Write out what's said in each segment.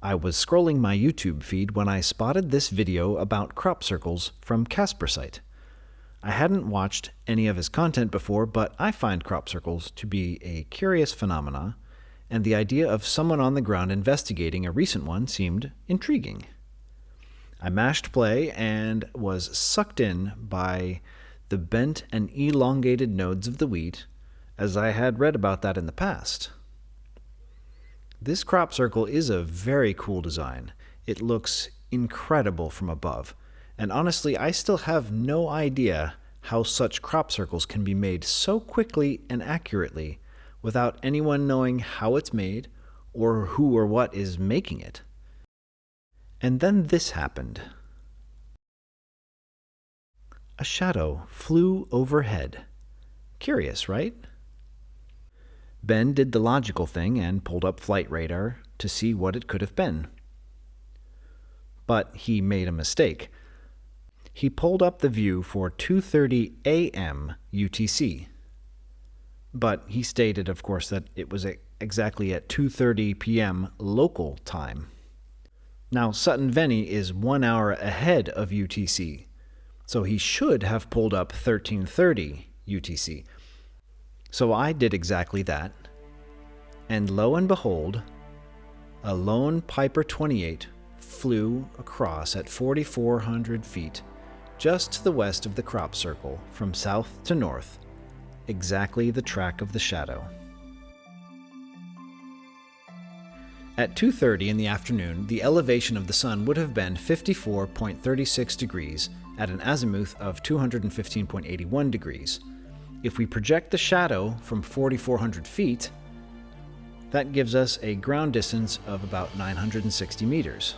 I was scrolling my YouTube feed when I spotted this video about crop circles from Caspersight. I hadn't watched any of his content before, but I find crop circles to be a curious phenomena, and the idea of someone on the ground investigating a recent one seemed intriguing. I mashed play and was sucked in by the bent and elongated nodes of the wheat, as I had read about that in the past. This crop circle is a very cool design. It looks incredible from above, and honestly, I still have no idea how such crop circles can be made so quickly and accurately without anyone knowing how it's made or who or what is making it. And then this happened. A shadow flew overhead. Curious, right? Ben did the logical thing and pulled up flight radar to see what it could have been. But he made a mistake. He pulled up the view for 2:30 a.m. UTC. But he stated, of course, that it was exactly at 2:30 p.m. local time. Now, Sutton, Veny is 1 hour ahead of UTC, so he should have pulled up 13:30 UTC. So I did exactly that, and lo and behold, a lone Piper 28 flew across at 4,400 feet, just to the west of the crop circle, from south to north, exactly the track of the shadow. At 2:30 in the afternoon, the elevation of the sun would have been 54.36 degrees at an azimuth of 215.81 degrees. If we project the shadow from 4,400 feet, that gives us a ground distance of about 960 meters.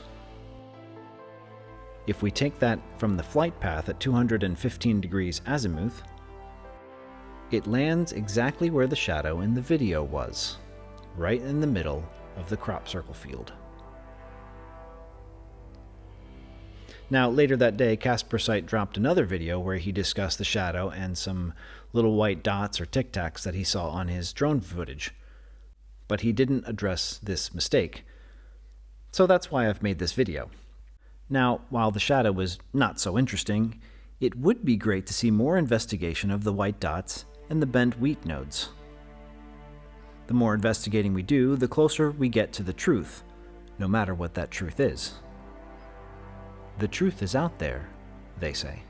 If we take that from the flight path at 215 degrees azimuth, it lands exactly where the shadow in the video was, right in the middle of the crop circle field. Now, later that day, Caspersight dropped another video where he discussed the shadow and some little white dots or tic-tacs that he saw on his drone footage. But he didn't address this mistake. So that's why I've made this video. Now, while the shadow is not so interesting, it would be great to see more investigation of the white dots and the bent wheat nodes. The more investigating we do, the closer we get to the truth, no matter what that truth is. The truth is out there, they say.